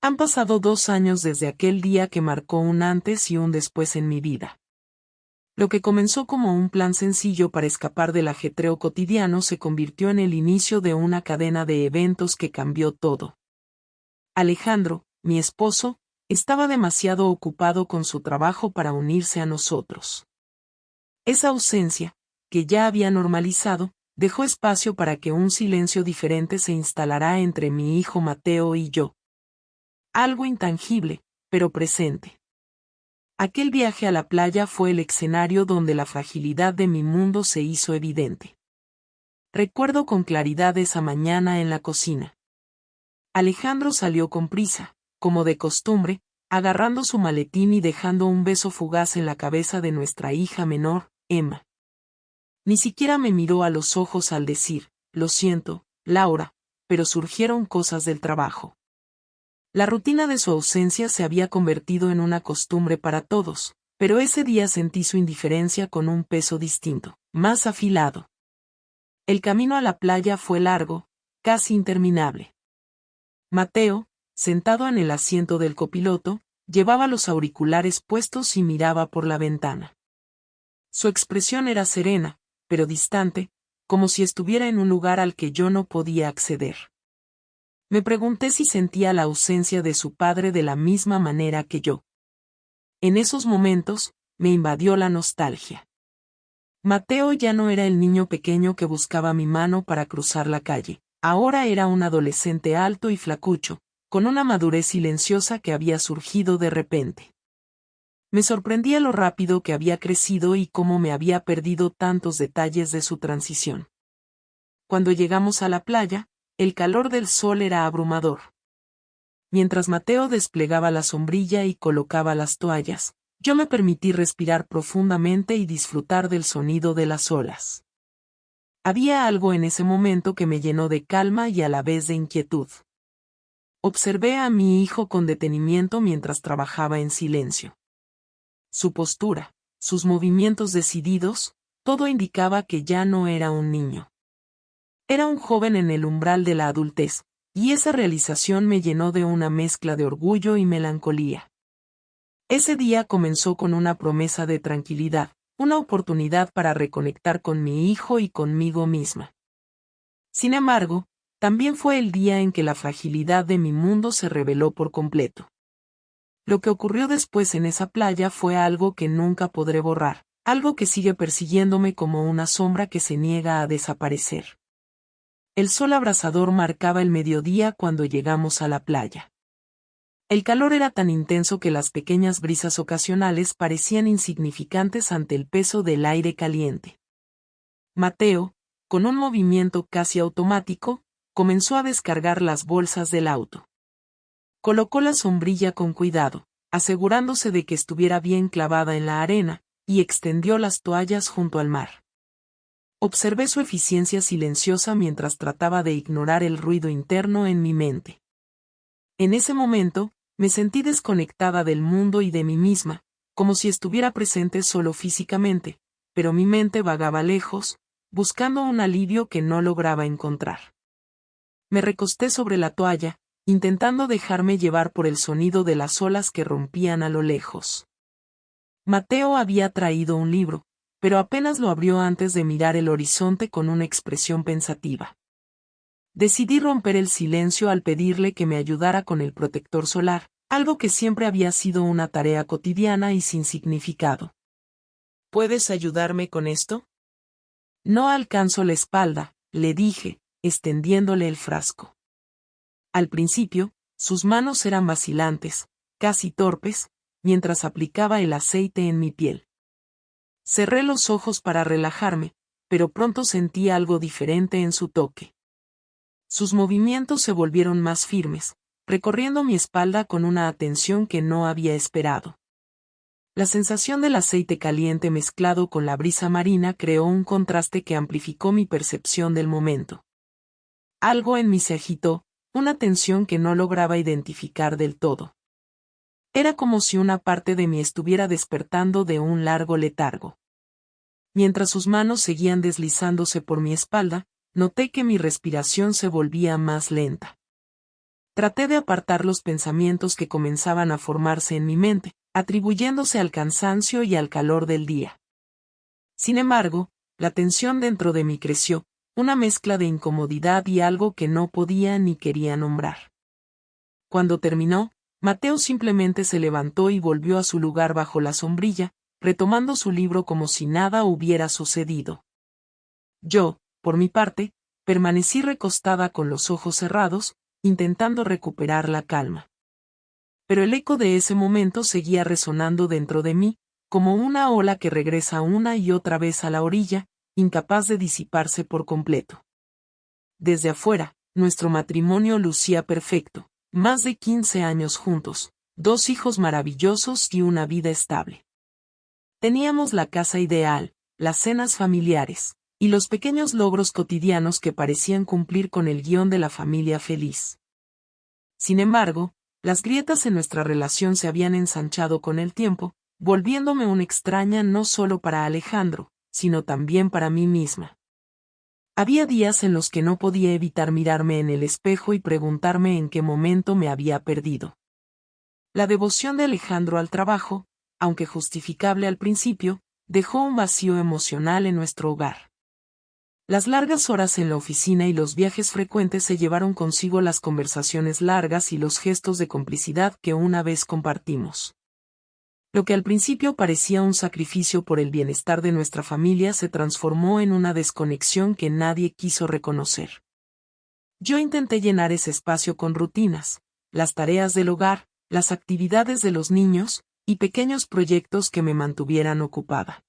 Han pasado 2 años desde aquel día que marcó un antes y un después en mi vida. Lo que comenzó como un plan sencillo para escapar del ajetreo cotidiano se convirtió en el inicio de una cadena de eventos que cambió todo. Alejandro, mi esposo, estaba demasiado ocupado con su trabajo para unirse a nosotros. Esa ausencia, que ya había normalizado, dejó espacio para que un silencio diferente se instalara entre mi hijo Mateo y yo. Algo intangible, pero presente. Aquel viaje a la playa fue el escenario donde la fragilidad de mi mundo se hizo evidente. Recuerdo con claridad esa mañana en la cocina. Alejandro salió con prisa, como de costumbre, agarrando su maletín y dejando un beso fugaz en la cabeza de nuestra hija menor, Emma. Ni siquiera me miró a los ojos al decir, lo siento, Laura, pero surgieron cosas del trabajo. La rutina de su ausencia se había convertido en una costumbre para todos, pero ese día sentí su indiferencia con un peso distinto, más afilado. El camino a la playa fue largo, casi interminable. Mateo, sentado en el asiento del copiloto, llevaba los auriculares puestos y miraba por la ventana. Su expresión era serena, pero distante, como si estuviera en un lugar al que yo no podía acceder. Me pregunté si sentía la ausencia de su padre de la misma manera que yo. En esos momentos, me invadió la nostalgia. Mateo ya no era el niño pequeño que buscaba mi mano para cruzar la calle, ahora era un adolescente alto y flacucho, con una madurez silenciosa que había surgido de repente. Me sorprendía lo rápido que había crecido y cómo me había perdido tantos detalles de su transición. Cuando llegamos a la playa, el calor del sol era abrumador. Mientras Mateo desplegaba la sombrilla y colocaba las toallas, yo me permití respirar profundamente y disfrutar del sonido de las olas. Había algo en ese momento que me llenó de calma y a la vez de inquietud. Observé a mi hijo con detenimiento mientras trabajaba en silencio. Su postura, sus movimientos decididos, todo indicaba que ya no era un niño. Era un joven en el umbral de la adultez, y esa realización me llenó de una mezcla de orgullo y melancolía. Ese día comenzó con una promesa de tranquilidad, una oportunidad para reconectar con mi hijo y conmigo misma. Sin embargo, también fue el día en que la fragilidad de mi mundo se reveló por completo. Lo que ocurrió después en esa playa fue algo que nunca podré borrar, algo que sigue persiguiéndome como una sombra que se niega a desaparecer. El sol abrasador marcaba el mediodía cuando llegamos a la playa. El calor era tan intenso que las pequeñas brisas ocasionales parecían insignificantes ante el peso del aire caliente. Mateo, con un movimiento casi automático, comenzó a descargar las bolsas del auto. Colocó la sombrilla con cuidado, asegurándose de que estuviera bien clavada en la arena, y extendió las toallas junto al mar. Observé su eficiencia silenciosa mientras trataba de ignorar el ruido interno en mi mente. En ese momento, me sentí desconectada del mundo y de mí misma, como si estuviera presente solo físicamente, pero mi mente vagaba lejos, buscando un alivio que no lograba encontrar. Me recosté sobre la toalla, intentando dejarme llevar por el sonido de las olas que rompían a lo lejos. Mateo había traído un libro, pero apenas lo abrió antes de mirar el horizonte con una expresión pensativa. Decidí romper el silencio al pedirle que me ayudara con el protector solar, algo que siempre había sido una tarea cotidiana y sin significado. ¿Puedes ayudarme con esto? No alcanzo la espalda, le dije, extendiéndole el frasco. Al principio, sus manos eran vacilantes, casi torpes, mientras aplicaba el aceite en mi piel. Cerré los ojos para relajarme, pero pronto sentí algo diferente en su toque. Sus movimientos se volvieron más firmes, recorriendo mi espalda con una atención que no había esperado. La sensación del aceite caliente mezclado con la brisa marina creó un contraste que amplificó mi percepción del momento. Algo en mí se agitó, una tensión que no lograba identificar del todo. Era como si una parte de mí estuviera despertando de un largo letargo. Mientras sus manos seguían deslizándose por mi espalda, noté que mi respiración se volvía más lenta. Traté de apartar los pensamientos que comenzaban a formarse en mi mente, atribuyéndose al cansancio y al calor del día. Sin embargo, la tensión dentro de mí creció, una mezcla de incomodidad y algo que no podía ni quería nombrar. Cuando terminó, Mateo simplemente se levantó y volvió a su lugar bajo la sombrilla, retomando su libro como si nada hubiera sucedido. Yo, por mi parte, permanecí recostada con los ojos cerrados, intentando recuperar la calma. Pero el eco de ese momento seguía resonando dentro de mí, como una ola que regresa una y otra vez a la orilla, incapaz de disiparse por completo. Desde afuera, nuestro matrimonio lucía perfecto, más de 15 años juntos, 2 hijos maravillosos y una vida estable. Teníamos la casa ideal, las cenas familiares, y los pequeños logros cotidianos que parecían cumplir con el guión de la familia feliz. Sin embargo, las grietas en nuestra relación se habían ensanchado con el tiempo, volviéndome una extraña no solo para Alejandro, sino también para mí misma. Había días en los que no podía evitar mirarme en el espejo y preguntarme en qué momento me había perdido. La devoción de Alejandro al trabajo, aunque justificable al principio, dejó un vacío emocional en nuestro hogar. Las largas horas en la oficina y los viajes frecuentes se llevaron consigo las conversaciones largas y los gestos de complicidad que una vez compartimos. Lo que al principio parecía un sacrificio por el bienestar de nuestra familia se transformó en una desconexión que nadie quiso reconocer. Yo intenté llenar ese espacio con rutinas, las tareas del hogar, las actividades de los niños, y pequeños proyectos que me mantuvieran ocupada.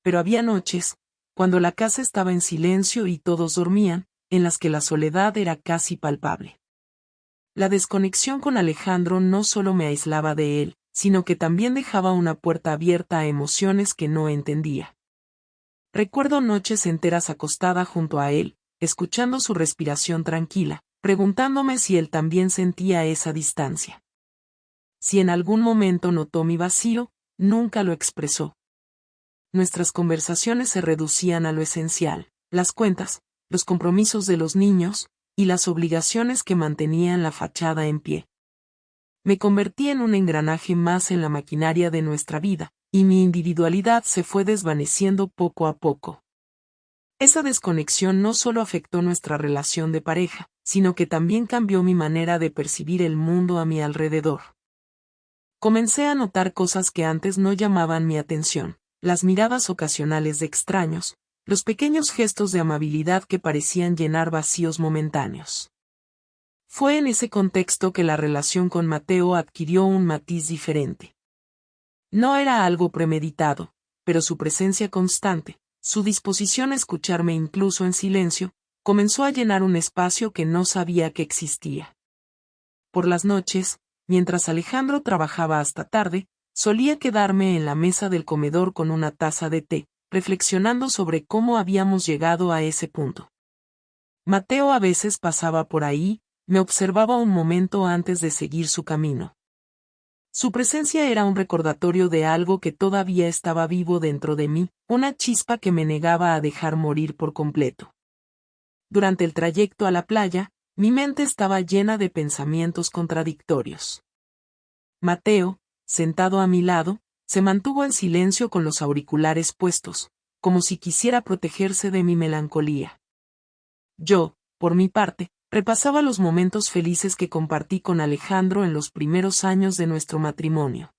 Pero había noches, cuando la casa estaba en silencio y todos dormían, en las que la soledad era casi palpable. La desconexión con Alejandro no solo me aislaba de él, sino que también dejaba una puerta abierta a emociones que no entendía. Recuerdo noches enteras acostada junto a él, escuchando su respiración tranquila, preguntándome si él también sentía esa distancia. Si en algún momento notó mi vacío, nunca lo expresó. Nuestras conversaciones se reducían a lo esencial, las cuentas, los compromisos de los niños, y las obligaciones que mantenían la fachada en pie. Me convertí en un engranaje más en la maquinaria de nuestra vida, y mi individualidad se fue desvaneciendo poco a poco. Esa desconexión no solo afectó nuestra relación de pareja, sino que también cambió mi manera de percibir el mundo a mi alrededor. Comencé a notar cosas que antes no llamaban mi atención, las miradas ocasionales de extraños, los pequeños gestos de amabilidad que parecían llenar vacíos momentáneos. Fue en ese contexto que la relación con Mateo adquirió un matiz diferente. No era algo premeditado, pero su presencia constante, su disposición a escucharme incluso en silencio, comenzó a llenar un espacio que no sabía que existía. Por las noches, mientras Alejandro trabajaba hasta tarde, solía quedarme en la mesa del comedor con una taza de té, reflexionando sobre cómo habíamos llegado a ese punto. Mateo a veces pasaba por ahí, me observaba un momento antes de seguir su camino. Su presencia era un recordatorio de algo que todavía estaba vivo dentro de mí, una chispa que me negaba a dejar morir por completo. Durante el trayecto a la playa, mi mente estaba llena de pensamientos contradictorios. Mateo, sentado a mi lado, se mantuvo en silencio con los auriculares puestos, como si quisiera protegerse de mi melancolía. Yo, por mi parte, repasaba los momentos felices que compartí con Alejandro en los primeros años de nuestro matrimonio.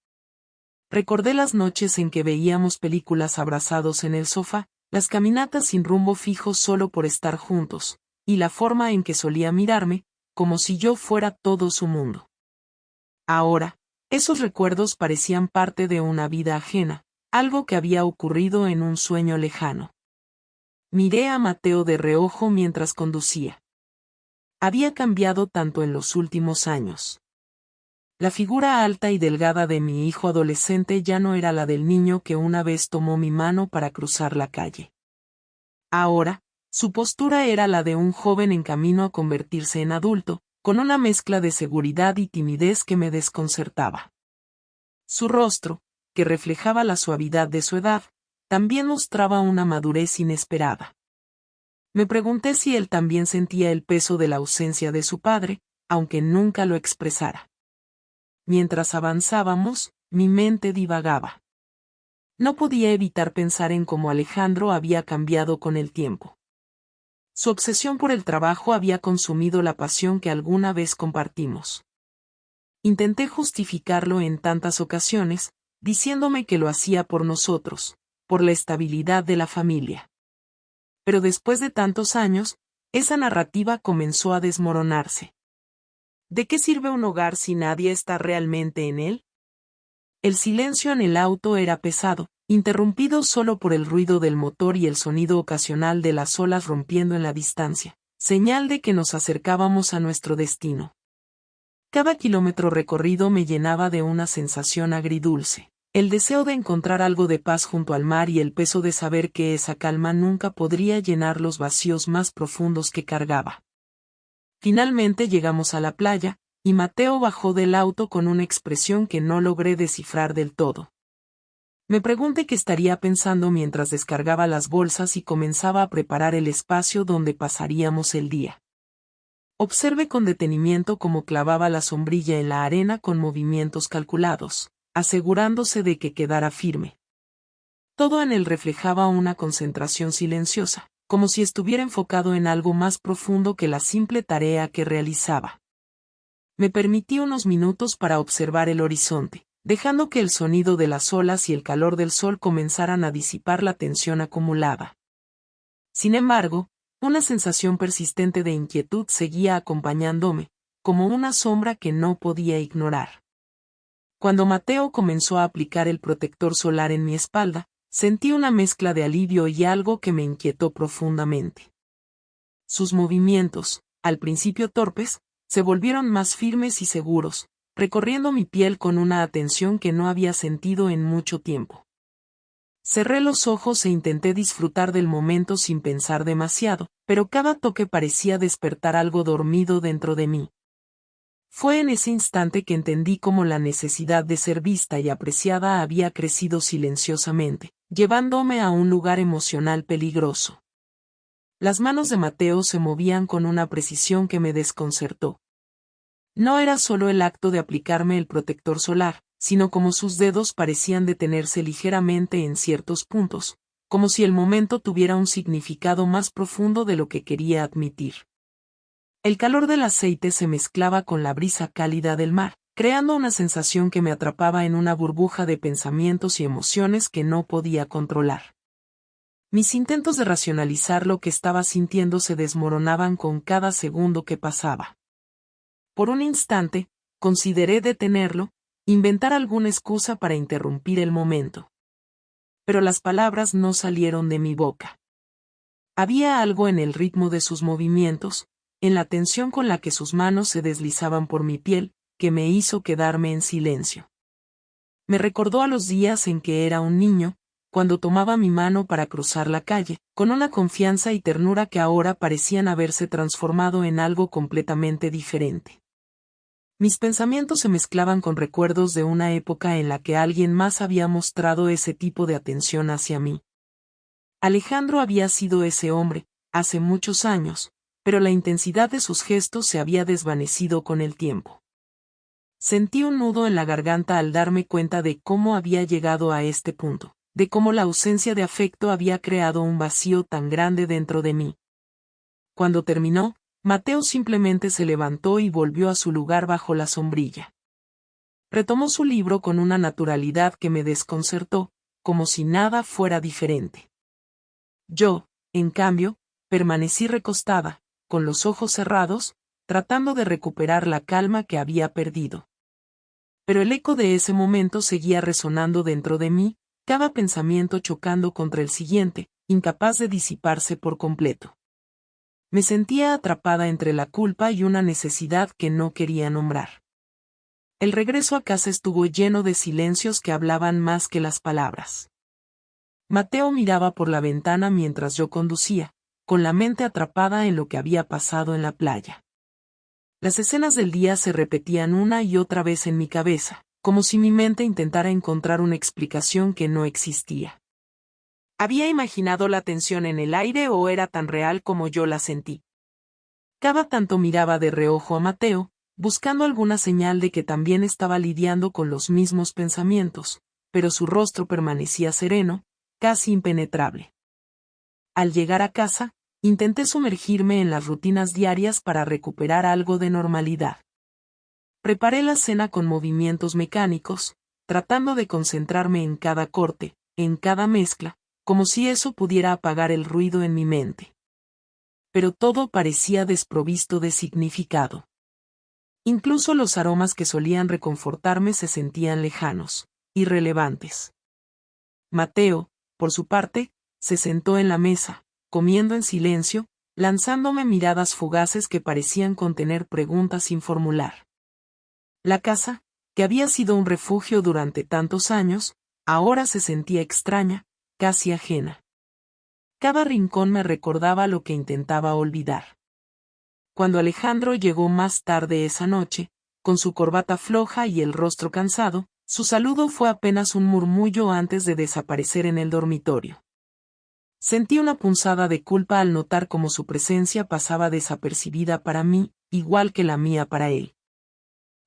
Recordé las noches en que veíamos películas abrazados en el sofá, las caminatas sin rumbo fijo solo por estar juntos, y la forma en que solía mirarme, como si yo fuera todo su mundo. Ahora, esos recuerdos parecían parte de una vida ajena, algo que había ocurrido en un sueño lejano. Miré a Mateo de reojo mientras conducía. Había cambiado tanto en los últimos años. La figura alta y delgada de mi hijo adolescente ya no era la del niño que una vez tomó mi mano para cruzar la calle. Ahora, su postura era la de un joven en camino a convertirse en adulto, con una mezcla de seguridad y timidez que me desconcertaba. Su rostro, que reflejaba la suavidad de su edad, también mostraba una madurez inesperada. Me pregunté si él también sentía el peso de la ausencia de su padre, aunque nunca lo expresara. Mientras avanzábamos, mi mente divagaba. No podía evitar pensar en cómo Alejandro había cambiado con el tiempo. Su obsesión por el trabajo había consumido la pasión que alguna vez compartimos. Intenté justificarlo en tantas ocasiones, diciéndome que lo hacía por nosotros, por la estabilidad de la familia. Pero después de tantos años, esa narrativa comenzó a desmoronarse. ¿De qué sirve un hogar si nadie está realmente en él? El silencio en el auto era pesado, interrumpido solo por el ruido del motor y el sonido ocasional de las olas rompiendo en la distancia, señal de que nos acercábamos a nuestro destino. Cada kilómetro recorrido me llenaba de una sensación agridulce, el deseo de encontrar algo de paz junto al mar y el peso de saber que esa calma nunca podría llenar los vacíos más profundos que cargaba. Finalmente llegamos a la playa, y Mateo bajó del auto con una expresión que no logré descifrar del todo. Me pregunté qué estaría pensando mientras descargaba las bolsas y comenzaba a preparar el espacio donde pasaríamos el día. Observé con detenimiento cómo clavaba la sombrilla en la arena con movimientos calculados, asegurándose de que quedara firme. Todo en él reflejaba una concentración silenciosa, como si estuviera enfocado en algo más profundo que la simple tarea que realizaba. Me permití unos minutos para observar el horizonte, dejando que el sonido de las olas y el calor del sol comenzaran a disipar la tensión acumulada. Sin embargo, una sensación persistente de inquietud seguía acompañándome, como una sombra que no podía ignorar. Cuando Mateo comenzó a aplicar el protector solar en mi espalda, sentí una mezcla de alivio y algo que me inquietó profundamente. Sus movimientos, al principio torpes, se volvieron más firmes y seguros, recorriendo mi piel con una atención que no había sentido en mucho tiempo. Cerré los ojos e intenté disfrutar del momento sin pensar demasiado, pero cada toque parecía despertar algo dormido dentro de mí. Fue en ese instante que entendí cómo la necesidad de ser vista y apreciada había crecido silenciosamente, llevándome a un lugar emocional peligroso. Las manos de Mateo se movían con una precisión que me desconcertó. No era solo el acto de aplicarme el protector solar, sino como sus dedos parecían detenerse ligeramente en ciertos puntos, como si el momento tuviera un significado más profundo de lo que quería admitir. El calor del aceite se mezclaba con la brisa cálida del mar, creando una sensación que me atrapaba en una burbuja de pensamientos y emociones que no podía controlar. Mis intentos de racionalizar lo que estaba sintiendo se desmoronaban con cada segundo que pasaba. Por un instante, consideré detenerlo, inventar alguna excusa para interrumpir el momento. Pero las palabras no salieron de mi boca. Había algo en el ritmo de sus movimientos, en la tensión con la que sus manos se deslizaban por mi piel, que me hizo quedarme en silencio. Me recordó a los días en que era un niño, cuando tomaba mi mano para cruzar la calle, con una confianza y ternura que ahora parecían haberse transformado en algo completamente diferente. Mis pensamientos se mezclaban con recuerdos de una época en la que alguien más había mostrado ese tipo de atención hacia mí. Alejandro había sido ese hombre, hace muchos años, pero la intensidad de sus gestos se había desvanecido con el tiempo. Sentí un nudo en la garganta al darme cuenta de cómo había llegado a este punto, de cómo la ausencia de afecto había creado un vacío tan grande dentro de mí. Cuando terminó, Mateo simplemente se levantó y volvió a su lugar bajo la sombrilla. Retomó su libro con una naturalidad que me desconcertó, como si nada fuera diferente. Yo, en cambio, permanecí recostada, con los ojos cerrados, tratando de recuperar la calma que había perdido. Pero el eco de ese momento seguía resonando dentro de mí, cada pensamiento chocando contra el siguiente, incapaz de disiparse por completo. Me sentía atrapada entre la culpa y una necesidad que no quería nombrar. El regreso a casa estuvo lleno de silencios que hablaban más que las palabras. Mateo miraba por la ventana mientras yo conducía, con la mente atrapada en lo que había pasado en la playa. Las escenas del día se repetían una y otra vez en mi cabeza, como si mi mente intentara encontrar una explicación que no existía. ¿Había imaginado la tensión en el aire o era tan real como yo la sentí? Cada tanto miraba de reojo a Mateo, buscando alguna señal de que también estaba lidiando con los mismos pensamientos, pero su rostro permanecía sereno, casi impenetrable. Al llegar a casa, intenté sumergirme en las rutinas diarias para recuperar algo de normalidad. Preparé la cena con movimientos mecánicos, tratando de concentrarme en cada corte, en cada mezcla, como si eso pudiera apagar el ruido en mi mente. Pero todo parecía desprovisto de significado. Incluso los aromas que solían reconfortarme se sentían lejanos, irrelevantes. Mateo, por su parte, se sentó en la mesa, comiendo en silencio, lanzándome miradas fugaces que parecían contener preguntas sin formular. La casa, que había sido un refugio durante tantos años, ahora se sentía extraña, casi ajena. Cada rincón me recordaba lo que intentaba olvidar. Cuando Alejandro llegó más tarde esa noche, con su corbata floja y el rostro cansado, su saludo fue apenas un murmullo antes de desaparecer en el dormitorio. Sentí una punzada de culpa al notar cómo su presencia pasaba desapercibida para mí, igual que la mía para él.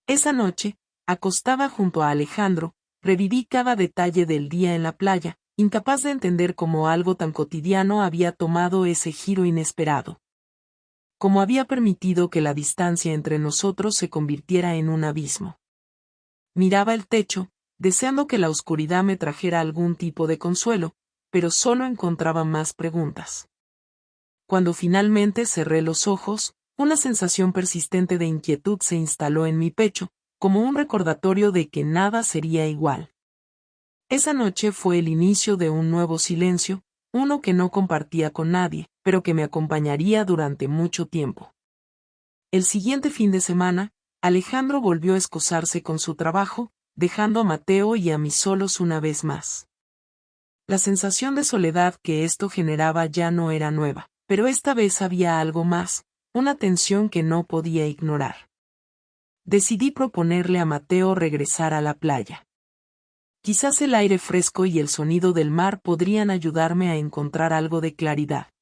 Esa noche, acostada junto a Alejandro, reviví cada detalle del día en la playa, incapaz de entender cómo algo tan cotidiano había tomado ese giro inesperado. Cómo había permitido que la distancia entre nosotros se convirtiera en un abismo. Miraba el techo, deseando que la oscuridad me trajera algún tipo de consuelo, pero solo encontraba más preguntas. Cuando finalmente cerré los ojos, una sensación persistente de inquietud se instaló en mi pecho, como un recordatorio de que nada sería igual. Esa noche fue el inicio de un nuevo silencio, uno que no compartía con nadie, pero que me acompañaría durante mucho tiempo. El siguiente fin de semana, Alejandro volvió a excusarse con su trabajo, dejando a Mateo y a mí solos una vez más. La sensación de soledad que esto generaba ya no era nueva, pero esta vez había algo más, una tensión que no podía ignorar. Decidí proponerle a Mateo regresar a la playa. Quizás el aire fresco y el sonido del mar podrían ayudarme a encontrar algo de claridad.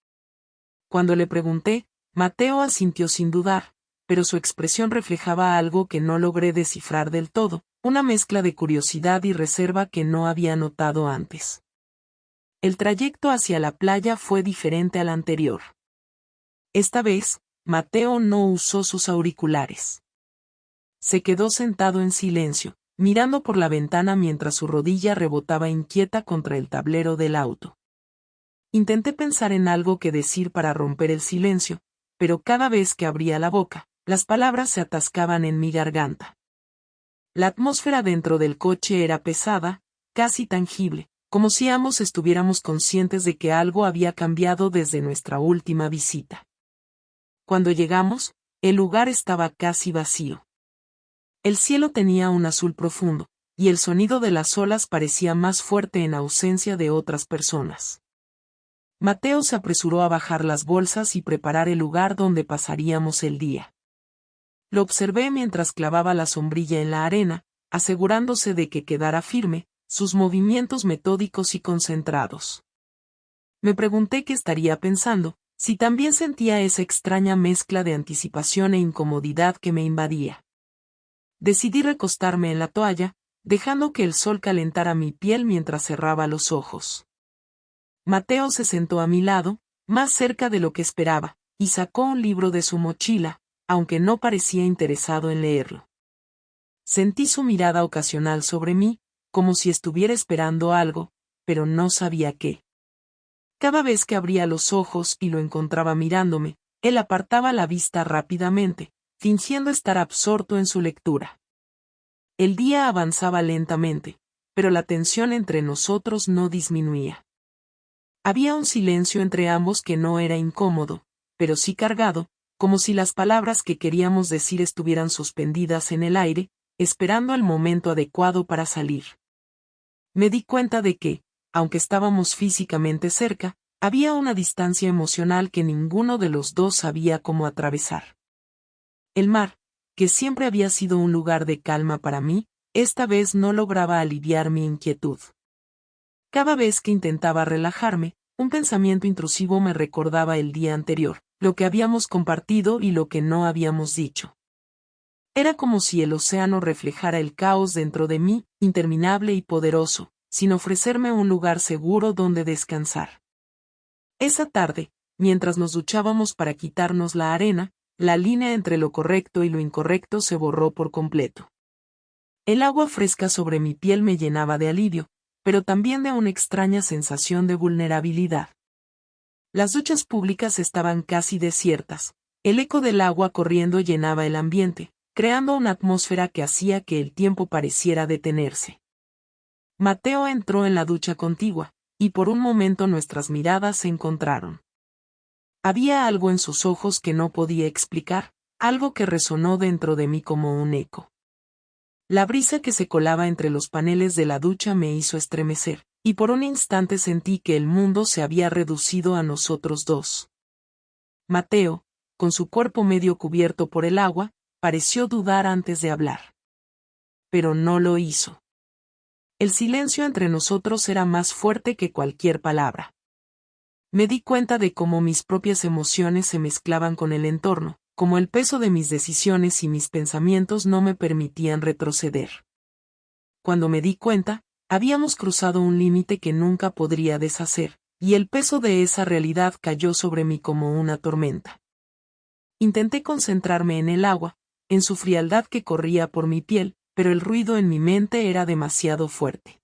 Cuando le pregunté, Mateo asintió sin dudar, pero su expresión reflejaba algo que no logré descifrar del todo, una mezcla de curiosidad y reserva que no había notado antes. El trayecto hacia la playa fue diferente al anterior. Esta vez, Mateo no usó sus auriculares. Se quedó sentado en silencio, mirando por la ventana mientras su rodilla rebotaba inquieta contra el tablero del auto. Intenté pensar en algo que decir para romper el silencio, pero cada vez que abría la boca, las palabras se atascaban en mi garganta. La atmósfera dentro del coche era pesada, casi tangible, como si ambos estuviéramos conscientes de que algo había cambiado desde nuestra última visita. Cuando llegamos, el lugar estaba casi vacío. El cielo tenía un azul profundo, y el sonido de las olas parecía más fuerte en ausencia de otras personas. Mateo se apresuró a bajar las bolsas y preparar el lugar donde pasaríamos el día. Lo observé mientras clavaba la sombrilla en la arena, asegurándose de que quedara firme, sus movimientos metódicos y concentrados. Me pregunté qué estaría pensando, si también sentía esa extraña mezcla de anticipación e incomodidad que me invadía. Decidí recostarme en la toalla, dejando que el sol calentara mi piel mientras cerraba los ojos. Mateo se sentó a mi lado, más cerca de lo que esperaba, y sacó un libro de su mochila, aunque no parecía interesado en leerlo. Sentí su mirada ocasional sobre mí, como si estuviera esperando algo, pero no sabía qué. Cada vez que abría los ojos y lo encontraba mirándome, él apartaba la vista rápidamente, fingiendo estar absorto en su lectura. El día avanzaba lentamente, pero la tensión entre nosotros no disminuía. Había un silencio entre ambos que no era incómodo, pero sí cargado, como si las palabras que queríamos decir estuvieran suspendidas en el aire, esperando el momento adecuado para salir. Me di cuenta de que, aunque estábamos físicamente cerca, había una distancia emocional que ninguno de los dos sabía cómo atravesar. El mar, que siempre había sido un lugar de calma para mí, esta vez no lograba aliviar mi inquietud. Cada vez que intentaba relajarme, un pensamiento intrusivo me recordaba el día anterior, lo que habíamos compartido y lo que no habíamos dicho. Era como si el océano reflejara el caos dentro de mí, interminable y poderoso, sin ofrecerme un lugar seguro donde descansar. Esa tarde, mientras nos duchábamos para quitarnos la arena, la línea entre lo correcto y lo incorrecto se borró por completo. El agua fresca sobre mi piel me llenaba de alivio, pero también de una extraña sensación de vulnerabilidad. Las duchas públicas estaban casi desiertas. El eco del agua corriendo llenaba el ambiente, creando una atmósfera que hacía que el tiempo pareciera detenerse. Mateo entró en la ducha contigua, y por un momento nuestras miradas se encontraron. Había algo en sus ojos que no podía explicar, algo que resonó dentro de mí como un eco. La brisa que se colaba entre los paneles de la ducha me hizo estremecer, y por un instante sentí que el mundo se había reducido a nosotros dos. Mateo, con su cuerpo medio cubierto por el agua, pareció dudar antes de hablar. Pero no lo hizo. El silencio entre nosotros era más fuerte que cualquier palabra. Me di cuenta de cómo mis propias emociones se mezclaban con el entorno, como el peso de mis decisiones y mis pensamientos no me permitían retroceder. Cuando me di cuenta, habíamos cruzado un límite que nunca podría deshacer, y el peso de esa realidad cayó sobre mí como una tormenta. Intenté concentrarme en el agua, en su frialdad que corría por mi piel, pero el ruido en mi mente era demasiado fuerte.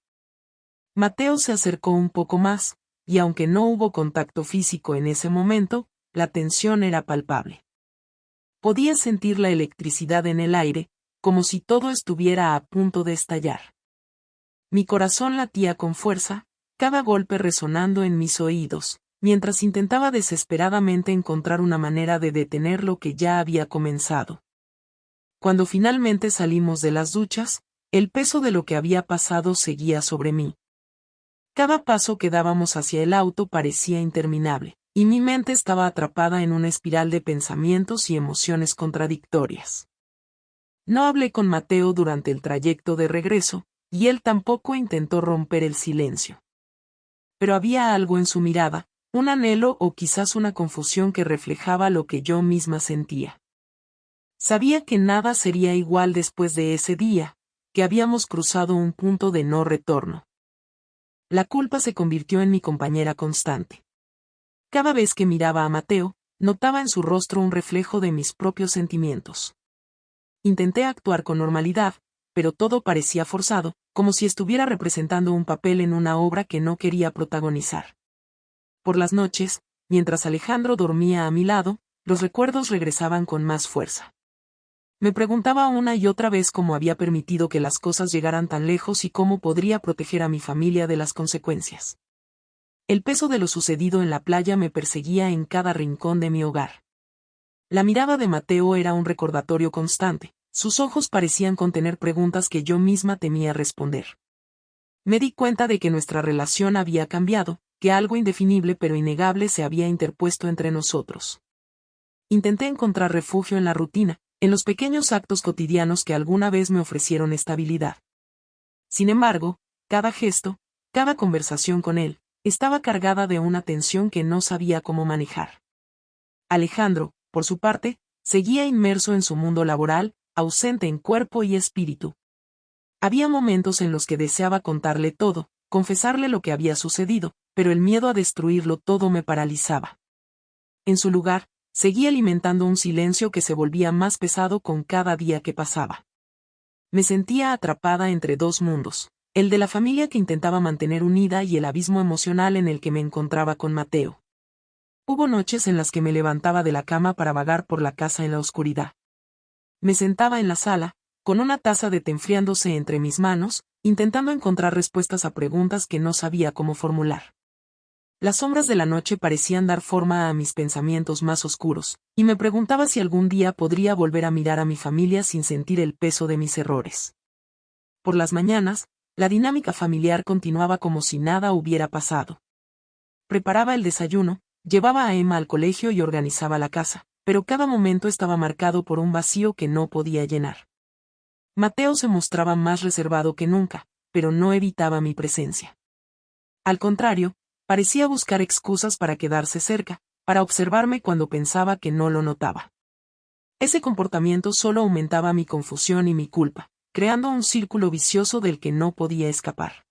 Mateo se acercó un poco más, y aunque no hubo contacto físico en ese momento, la tensión era palpable. Podía sentir la electricidad en el aire, como si todo estuviera a punto de estallar. Mi corazón latía con fuerza, cada golpe resonando en mis oídos, mientras intentaba desesperadamente encontrar una manera de detener lo que ya había comenzado. Cuando finalmente salimos de las duchas, el peso de lo que había pasado seguía sobre mí. Cada paso que dábamos hacia el auto parecía interminable, y mi mente estaba atrapada en una espiral de pensamientos y emociones contradictorias. No hablé con Mateo durante el trayecto de regreso, y él tampoco intentó romper el silencio. Pero había algo en su mirada, un anhelo o quizás una confusión que reflejaba lo que yo misma sentía. Sabía que nada sería igual después de ese día, que habíamos cruzado un punto de no retorno. La culpa se convirtió en mi compañera constante. Cada vez que miraba a Mateo, notaba en su rostro un reflejo de mis propios sentimientos. Intenté actuar con normalidad, pero todo parecía forzado, como si estuviera representando un papel en una obra que no quería protagonizar. Por las noches, mientras Alejandro dormía a mi lado, los recuerdos regresaban con más fuerza. Me preguntaba una y otra vez cómo había permitido que las cosas llegaran tan lejos y cómo podría proteger a mi familia de las consecuencias. El peso de lo sucedido en la playa me perseguía en cada rincón de mi hogar. La mirada de Mateo era un recordatorio constante, sus ojos parecían contener preguntas que yo misma temía responder. Me di cuenta de que nuestra relación había cambiado, que algo indefinible pero innegable se había interpuesto entre nosotros. Intenté encontrar refugio en la rutina, en los pequeños actos cotidianos que alguna vez me ofrecieron estabilidad. Sin embargo, cada gesto, cada conversación con él, estaba cargada de una tensión que no sabía cómo manejar. Alejandro, por su parte, seguía inmerso en su mundo laboral, ausente en cuerpo y espíritu. Había momentos en los que deseaba contarle todo, confesarle lo que había sucedido, pero el miedo a destruirlo todo me paralizaba. En su lugar, seguía alimentando un silencio que se volvía más pesado con cada día que pasaba. Me sentía atrapada entre dos mundos, el de la familia que intentaba mantener unida y el abismo emocional en el que me encontraba con Mateo. Hubo noches en las que me levantaba de la cama para vagar por la casa en la oscuridad. Me sentaba en la sala, con una taza de té enfriándose entre mis manos, intentando encontrar respuestas a preguntas que no sabía cómo formular. Las sombras de la noche parecían dar forma a mis pensamientos más oscuros, y me preguntaba si algún día podría volver a mirar a mi familia sin sentir el peso de mis errores. Por las mañanas, la dinámica familiar continuaba como si nada hubiera pasado. Preparaba el desayuno, llevaba a Emma al colegio y organizaba la casa, pero cada momento estaba marcado por un vacío que no podía llenar. Mateo se mostraba más reservado que nunca, pero no evitaba mi presencia. Al contrario, parecía buscar excusas para quedarse cerca, para observarme cuando pensaba que no lo notaba. Ese comportamiento solo aumentaba mi confusión y mi culpa, creando un círculo vicioso del que no podía escapar.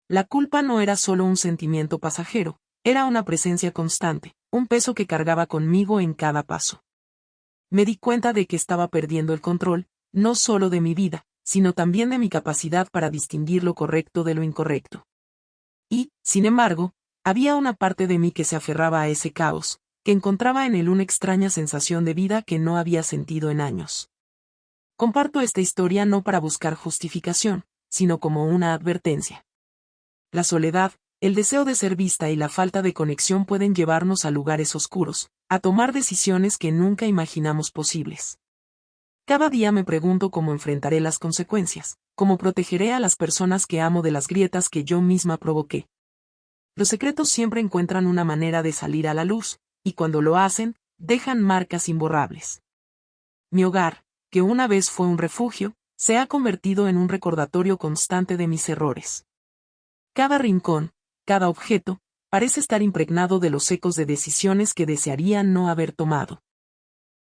La culpa no era solo un sentimiento pasajero, era una presencia constante, un peso que cargaba conmigo en cada paso. Me di cuenta de que estaba perdiendo el control, no solo de mi vida, sino también de mi capacidad para distinguir lo correcto de lo incorrecto. Y, sin embargo, había una parte de mí que se aferraba a ese caos, que encontraba en él una extraña sensación de vida que no había sentido en años. Comparto esta historia no para buscar justificación, sino como una advertencia. La soledad, el deseo de ser vista y la falta de conexión pueden llevarnos a lugares oscuros, a tomar decisiones que nunca imaginamos posibles. Cada día me pregunto cómo enfrentaré las consecuencias, cómo protegeré a las personas que amo de las grietas que yo misma provoqué. Los secretos siempre encuentran una manera de salir a la luz, y cuando lo hacen, dejan marcas imborrables. Mi hogar, que una vez fue un refugio, se ha convertido en un recordatorio constante de mis errores. Cada rincón, cada objeto, parece estar impregnado de los ecos de decisiones que desearía no haber tomado.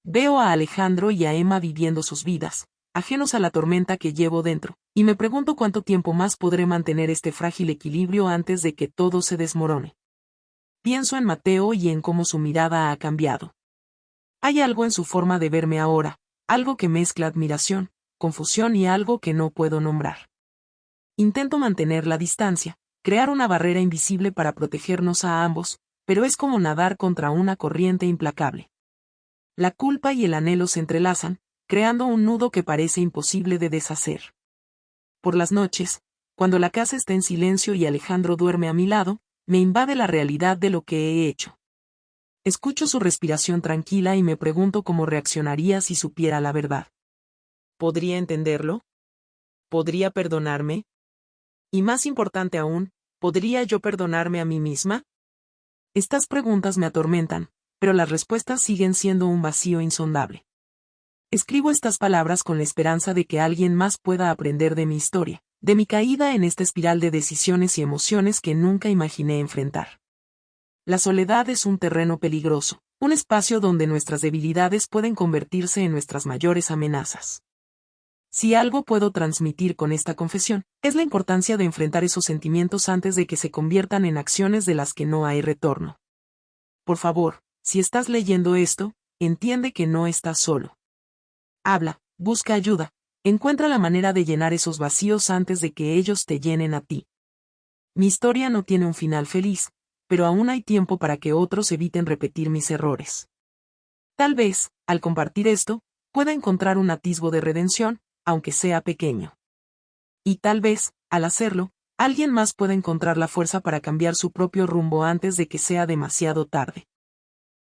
Veo a Alejandro y a Emma viviendo sus vidas, ajenos a la tormenta que llevo dentro, y me pregunto cuánto tiempo más podré mantener este frágil equilibrio antes de que todo se desmorone. Pienso en Mateo y en cómo su mirada ha cambiado. Hay algo en su forma de verme ahora, algo que mezcla admiración, confusión y algo que no puedo nombrar. Intento mantener la distancia, crear una barrera invisible para protegernos a ambos, pero es como nadar contra una corriente implacable. La culpa y el anhelo se entrelazan, creando un nudo que parece imposible de deshacer. Por las noches, cuando la casa está en silencio y Alejandro duerme a mi lado, me invade la realidad de lo que he hecho. Escucho su respiración tranquila y me pregunto cómo reaccionaría si supiera la verdad. ¿Podría entenderlo? ¿Podría perdonarme? Y más importante aún, ¿podría yo perdonarme a mí misma? Estas preguntas me atormentan, pero las respuestas siguen siendo un vacío insondable. Escribo estas palabras con la esperanza de que alguien más pueda aprender de mi historia, de mi caída en esta espiral de decisiones y emociones que nunca imaginé enfrentar. La soledad es un terreno peligroso, un espacio donde nuestras debilidades pueden convertirse en nuestras mayores amenazas. Si algo puedo transmitir con esta confesión, es la importancia de enfrentar esos sentimientos antes de que se conviertan en acciones de las que no hay retorno. Por favor, si estás leyendo esto, entiende que no estás solo. Habla, busca ayuda, encuentra la manera de llenar esos vacíos antes de que ellos te llenen a ti. Mi historia no tiene un final feliz, pero aún hay tiempo para que otros eviten repetir mis errores. Tal vez, al compartir esto, pueda encontrar un atisbo de redención, aunque sea pequeño. Y tal vez, al hacerlo, alguien más pueda encontrar la fuerza para cambiar su propio rumbo antes de que sea demasiado tarde.